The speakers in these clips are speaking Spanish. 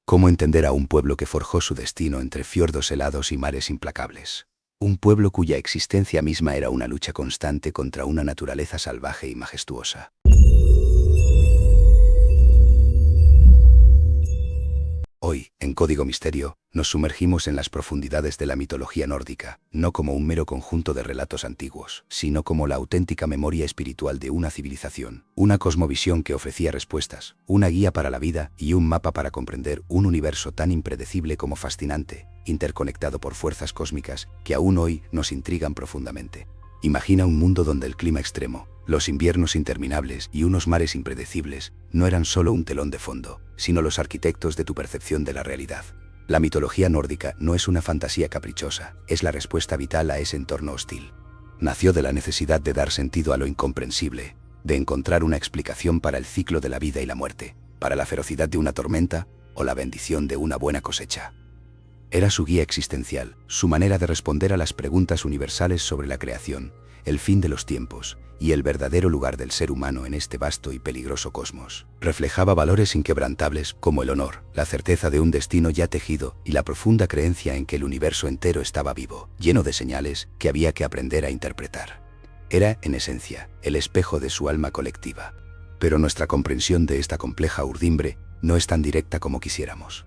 ¿Cómo entender a un pueblo que forjó su destino entre fiordos helados y mares implacables? Un pueblo cuya existencia misma era una lucha constante contra una naturaleza salvaje y majestuosa. Hoy, en Código Misterio, nos sumergimos en las profundidades de la mitología nórdica, no como un mero conjunto de relatos antiguos, sino como la auténtica memoria espiritual de una civilización, una cosmovisión que ofrecía respuestas, una guía para la vida y un mapa para comprender un universo tan impredecible como fascinante, interconectado por fuerzas cósmicas que aún hoy nos intrigan profundamente. Imagina un mundo donde el clima extremo, los inviernos interminables y unos mares impredecibles no eran solo un telón de fondo, sino los arquitectos de tu percepción de la realidad. La mitología nórdica no es una fantasía caprichosa, es la respuesta vital a ese entorno hostil. Nació de la necesidad de dar sentido a lo incomprensible, de encontrar una explicación para el ciclo de la vida y la muerte, para la ferocidad de una tormenta o la bendición de una buena cosecha. Era su guía existencial, su manera de responder a las preguntas universales sobre la creación, el fin de los tiempos y el verdadero lugar del ser humano en este vasto y peligroso cosmos. Reflejaba valores inquebrantables como el honor, la certeza de un destino ya tejido y la profunda creencia en que el universo entero estaba vivo, lleno de señales que había que aprender a interpretar. Era, en esencia, el espejo de su alma colectiva. Pero nuestra comprensión de esta compleja urdimbre no es tan directa como quisiéramos.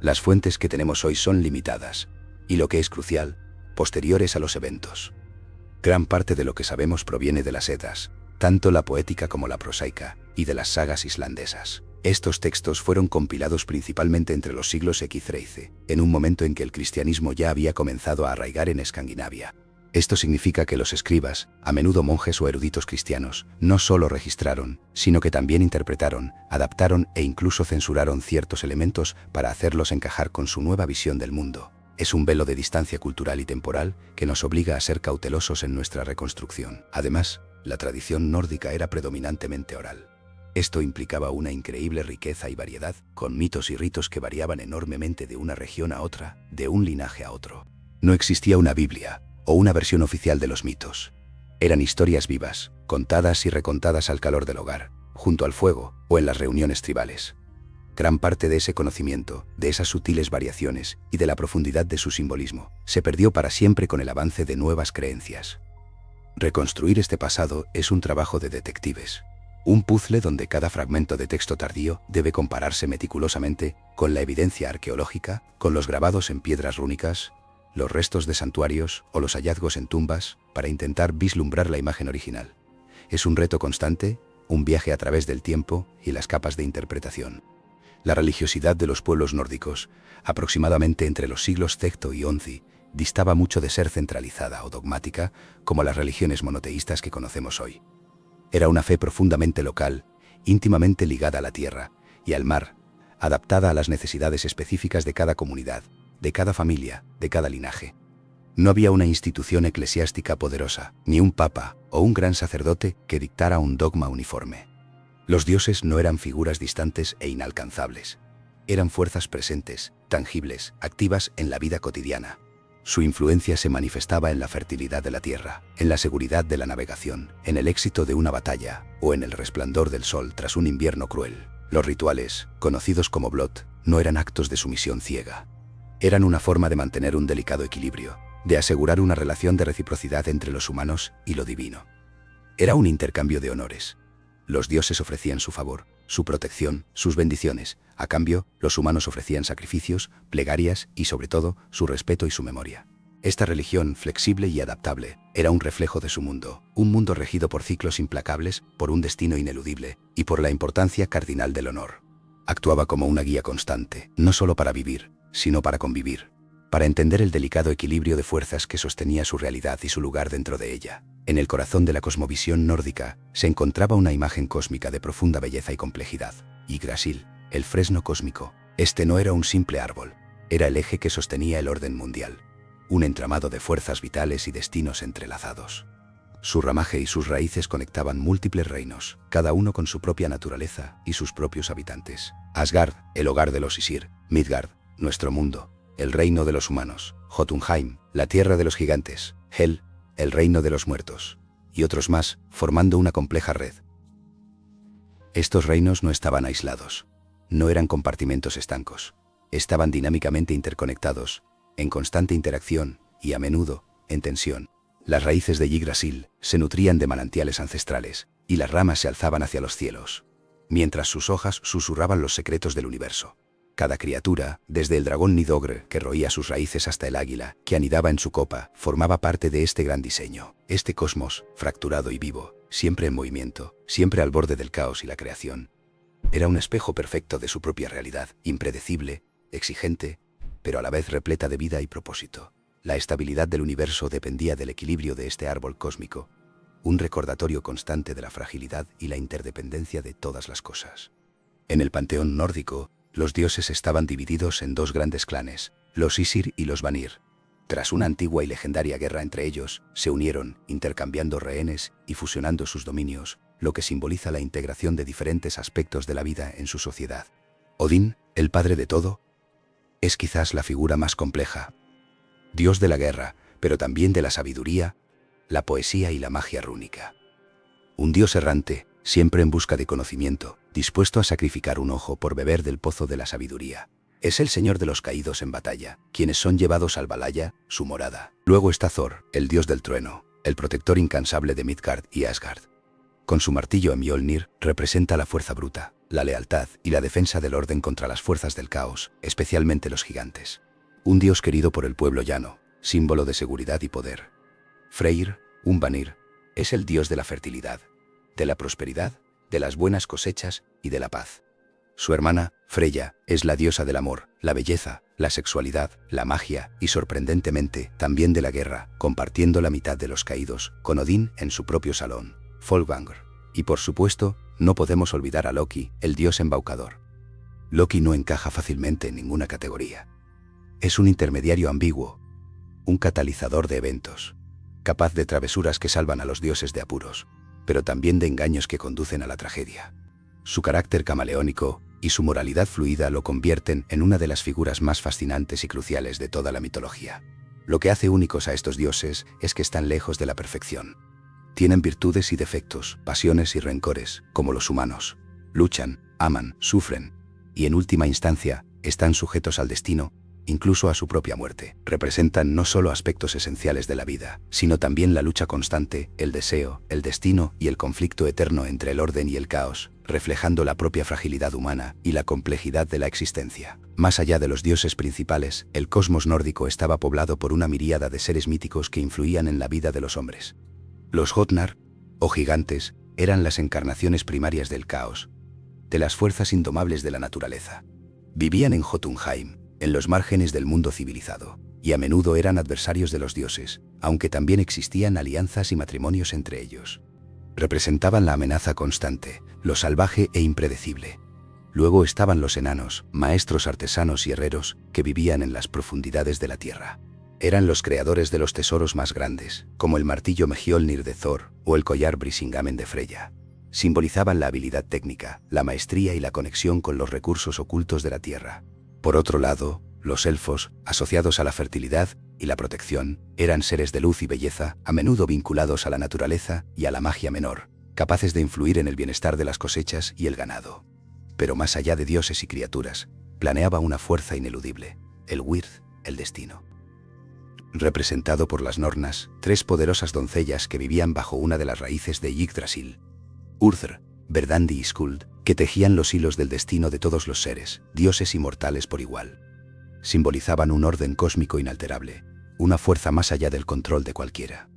Las fuentes que tenemos hoy son limitadas, y lo que es crucial, posteriores a los eventos. Gran parte de lo que sabemos proviene de las Eddas, tanto la poética como la prosaica, y de las sagas islandesas. Estos textos fueron compilados principalmente entre los siglos XIII, en un momento en que el cristianismo ya había comenzado a arraigar en Escandinavia. Esto significa que los escribas, a menudo monjes o eruditos cristianos, no solo registraron, sino que también interpretaron, adaptaron e incluso censuraron ciertos elementos para hacerlos encajar con su nueva visión del mundo. Es un velo de distancia cultural y temporal que nos obliga a ser cautelosos en nuestra reconstrucción. Además, la tradición nórdica era predominantemente oral. Esto implicaba una increíble riqueza y variedad, con mitos y ritos que variaban enormemente de una región a otra, de un linaje a otro. No existía una Biblia o una versión oficial de los mitos. Eran historias vivas, contadas y recontadas al calor del hogar, junto al fuego o en las reuniones tribales. Gran parte de ese conocimiento, de esas sutiles variaciones y de la profundidad de su simbolismo, se perdió para siempre con el avance de nuevas creencias. Reconstruir este pasado es un trabajo de detectives. Un puzzle donde cada fragmento de texto tardío debe compararse meticulosamente con la evidencia arqueológica, con los grabados en piedras rúnicas, los restos de santuarios o los hallazgos en tumbas para intentar vislumbrar la imagen original. Es un reto constante, un viaje a través del tiempo y las capas de interpretación. La religiosidad de los pueblos nórdicos, aproximadamente entre los siglos VI y XI, distaba mucho de ser centralizada o dogmática como las religiones monoteístas que conocemos hoy. Era una fe profundamente local, íntimamente ligada a la tierra y al mar, adaptada a las necesidades específicas de cada comunidad, de cada familia, de cada linaje. No había una institución eclesiástica poderosa, ni un papa o un gran sacerdote que dictara un dogma uniforme. Los dioses no eran figuras distantes e inalcanzables. Eran fuerzas presentes, tangibles, activas en la vida cotidiana. Su influencia se manifestaba en la fertilidad de la tierra, en la seguridad de la navegación, en el éxito de una batalla o en el resplandor del sol tras un invierno cruel. Los rituales, conocidos como Blot, no eran actos de sumisión ciega. Eran una forma de mantener un delicado equilibrio, de asegurar una relación de reciprocidad entre los humanos y lo divino. Era un intercambio de honores. Los dioses ofrecían su favor, su protección, sus bendiciones. A cambio, los humanos ofrecían sacrificios, plegarias y, sobre todo, su respeto y su memoria. Esta religión, flexible y adaptable, era un reflejo de su mundo, un mundo regido por ciclos implacables, por un destino ineludible y por la importancia cardinal del honor. Actuaba como una guía constante, no solo para vivir, sino para convivir, para entender el delicado equilibrio de fuerzas que sostenía su realidad y su lugar dentro de ella. En el corazón de la cosmovisión nórdica se encontraba una imagen cósmica de profunda belleza y complejidad. Yggdrasil, el fresno cósmico, este no era un simple árbol, era el eje que sostenía el orden mundial, un entramado de fuerzas vitales y destinos entrelazados. Su ramaje y sus raíces conectaban múltiples reinos, cada uno con su propia naturaleza y sus propios habitantes. Asgard, el hogar de los Isir; Midgard, nuestro mundo, el reino de los humanos; Jotunheim, la tierra de los gigantes; Hel, el reino de los muertos, y otros más, formando una compleja red. Estos reinos no estaban aislados, no eran compartimentos estancos. estaban dinámicamente interconectados, en constante interacción y, a menudo, en tensión. Las raíces de Yggdrasil se nutrían de manantiales ancestrales, y las ramas se alzaban hacia los cielos, mientras sus hojas susurraban los secretos del universo. Cada criatura, desde el dragón Nidogr, que roía sus raíces, hasta el águila, que anidaba en su copa, formaba parte de este gran diseño. Este cosmos, fracturado y vivo, siempre en movimiento, siempre al borde del caos y la creación. Era un espejo perfecto de su propia realidad, impredecible, exigente, pero a la vez repleta de vida y propósito. La estabilidad del universo dependía del equilibrio de este árbol cósmico, un recordatorio constante de la fragilidad y la interdependencia de todas las cosas. En el panteón nórdico, los dioses estaban divididos en dos grandes clanes, los Isir y los Vanir. Tras una antigua y legendaria guerra entre ellos, se unieron, intercambiando rehenes y fusionando sus dominios, lo que simboliza la integración de diferentes aspectos de la vida en su sociedad. Odín, el padre de todo, es quizás la figura más compleja. Dios de la guerra, pero también de la sabiduría, la poesía y la magia rúnica. Un dios errante, siempre en busca de conocimiento, dispuesto a sacrificar un ojo por beber del pozo de la sabiduría. Es el señor de los caídos en batalla, quienes son llevados al Valhalla, su morada. Luego está Thor, el dios del trueno, el protector incansable de Midgard y Asgard. Con su martillo Mjolnir, representa la fuerza bruta, la lealtad y la defensa del orden contra las fuerzas del caos, especialmente los gigantes. Un dios querido por el pueblo llano, símbolo de seguridad y poder. Freyr, un Vanir, es el dios de la fertilidad, de la prosperidad, de las buenas cosechas y de la paz. Su hermana, Freya, es la diosa del amor, la belleza, la sexualidad, la magia y, sorprendentemente, también de la guerra, compartiendo la mitad de los caídos con Odín en su propio salón, Folkvangr. Y por supuesto, no podemos olvidar a Loki, el dios embaucador. Loki no encaja fácilmente en ninguna categoría. Es un intermediario ambiguo, un catalizador de eventos, capaz de travesuras que salvan a los dioses de apuros, pero también de engaños que conducen a la tragedia. Su carácter camaleónico y su moralidad fluida lo convierten en una de las figuras más fascinantes y cruciales de toda la mitología. Lo que hace únicos a estos dioses es que están lejos de la perfección. Tienen virtudes y defectos, pasiones y rencores, como los humanos. Luchan, aman, sufren, y en última instancia, están sujetos al destino, incluso a su propia muerte. Representan no solo aspectos esenciales de la vida, sino también la lucha constante, el deseo, el destino y el conflicto eterno entre el orden y el caos, reflejando la propia fragilidad humana y la complejidad de la existencia. Más allá de los dioses principales, el cosmos nórdico estaba poblado por una miríada de seres míticos que influían en la vida de los hombres. Los Jotnar, o gigantes, eran las encarnaciones primarias del caos, de las fuerzas indomables de la naturaleza. Vivían en Jotunheim, en los márgenes del mundo civilizado, y a menudo eran adversarios de los dioses, aunque también existían alianzas y matrimonios entre ellos. Representaban la amenaza constante, lo salvaje e impredecible. Luego estaban los enanos, maestros artesanos y herreros, que vivían en las profundidades de la tierra. Eran los creadores de los tesoros más grandes, como el martillo Mjolnir de Thor o el collar Brisingamen de Freya. Simbolizaban la habilidad técnica, la maestría y la conexión con los recursos ocultos de la tierra. Por otro lado, los elfos, asociados a la fertilidad y la protección, eran seres de luz y belleza, a menudo vinculados a la naturaleza y a la magia menor, capaces de influir en el bienestar de las cosechas y el ganado. Pero más allá de dioses y criaturas, planeaba una fuerza ineludible, el Wirth, el destino. Representado por las Nornas, tres poderosas doncellas que vivían bajo una de las raíces de Yggdrasil, Urthr, Verdandi y Skuld, que tejían los hilos del destino de todos los seres, dioses y mortales por igual. Simbolizaban un orden cósmico inalterable, una fuerza más allá del control de cualquiera.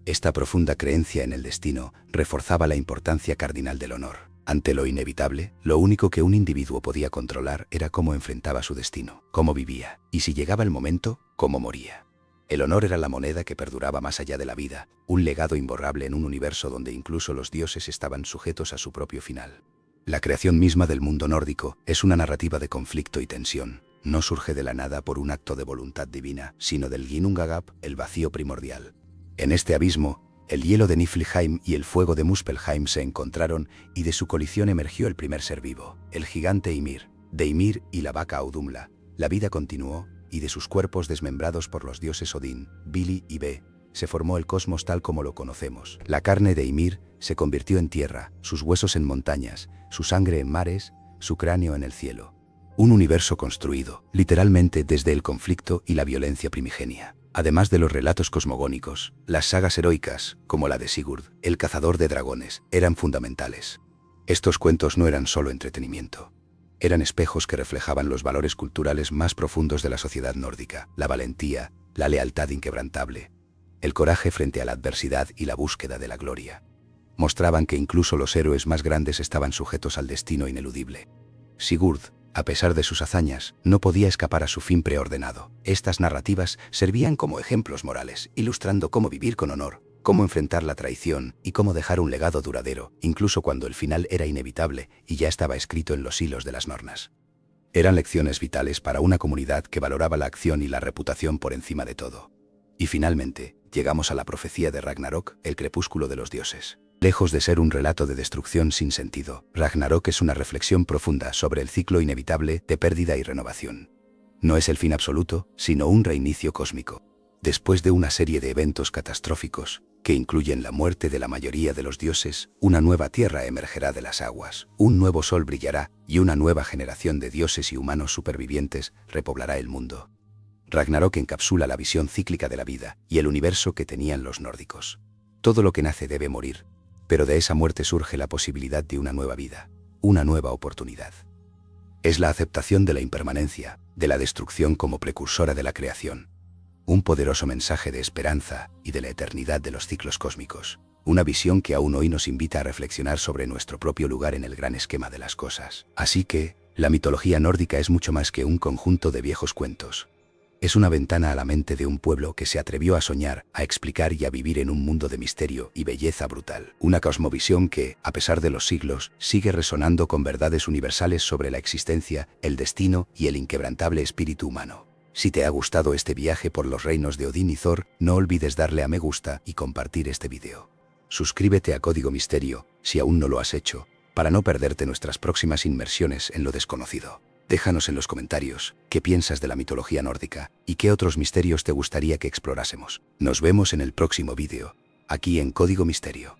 Esta profunda creencia en el destino reforzaba la importancia cardinal del honor. Ante lo inevitable, lo único que un individuo podía controlar era cómo enfrentaba su destino, cómo vivía, y si llegaba el momento, cómo moría. El honor era la moneda que perduraba más allá de la vida, un legado imborrable en un universo donde incluso los dioses estaban sujetos a su propio final. La creación misma del mundo nórdico es una narrativa de conflicto y tensión. No surge de la nada por un acto de voluntad divina, sino del Ginnungagap, el vacío primordial. En este abismo, el hielo de Niflheim y el fuego de Muspelheim se encontraron y de su colisión emergió el primer ser vivo, el gigante Ymir. De Ymir y la vaca Audumla, la vida continuó, y de sus cuerpos desmembrados por los dioses Odín, Vili y Ve, se formó el cosmos tal como lo conocemos. La carne de Ymir se convirtió en tierra, sus huesos en montañas, su sangre en mares, su cráneo en el cielo. Un universo construido, literalmente, desde el conflicto y la violencia primigenia. Además de los relatos cosmogónicos, las sagas heroicas, como la de Sigurd, el cazador de dragones, eran fundamentales. Estos cuentos no eran solo entretenimiento. Eran espejos que reflejaban los valores culturales más profundos de la sociedad nórdica: la valentía, la lealtad inquebrantable, el coraje frente a la adversidad y la búsqueda de la gloria. Mostraban que incluso los héroes más grandes estaban sujetos al destino ineludible. Sigurd, a pesar de sus hazañas, no podía escapar a su fin preordenado. Estas narrativas servían como ejemplos morales, ilustrando cómo vivir con honor, cómo enfrentar la traición y cómo dejar un legado duradero, incluso cuando el final era inevitable y ya estaba escrito en los hilos de las nornas. Eran lecciones vitales para una comunidad que valoraba la acción y la reputación por encima de todo. Y finalmente, llegamos a la profecía de Ragnarok, el crepúsculo de los dioses. Lejos de ser un relato de destrucción sin sentido, Ragnarok es una reflexión profunda sobre el ciclo inevitable de pérdida y renovación. No es el fin absoluto, sino un reinicio cósmico. Después de una serie de eventos catastróficos, que incluyen la muerte de la mayoría de los dioses, una nueva tierra emergerá de las aguas, un nuevo sol brillará y una nueva generación de dioses y humanos supervivientes repoblará el mundo. Ragnarok encapsula la visión cíclica de la vida y el universo que tenían los nórdicos. Todo lo que nace debe morir, pero de esa muerte surge la posibilidad de una nueva vida, una nueva oportunidad. Es la aceptación de la impermanencia, de la destrucción como precursora de la creación. Un poderoso mensaje de esperanza y de la eternidad de los ciclos cósmicos. Una visión que aún hoy nos invita a reflexionar sobre nuestro propio lugar en el gran esquema de las cosas. Así que, la mitología nórdica es mucho más que un conjunto de viejos cuentos. Es una ventana a la mente de un pueblo que se atrevió a soñar, a explicar y a vivir en un mundo de misterio y belleza brutal. Una cosmovisión que, a pesar de los siglos, sigue resonando con verdades universales sobre la existencia, el destino y el inquebrantable espíritu humano. Si te ha gustado este viaje por los reinos de Odín y Thor, no olvides darle a me gusta y compartir este video. Suscríbete a Código Misterio, si aún no lo has hecho, para no perderte nuestras próximas inmersiones en lo desconocido. Déjanos en los comentarios qué piensas de la mitología nórdica y qué otros misterios te gustaría que explorásemos. Nos vemos en el próximo vídeo, aquí en Código Misterio.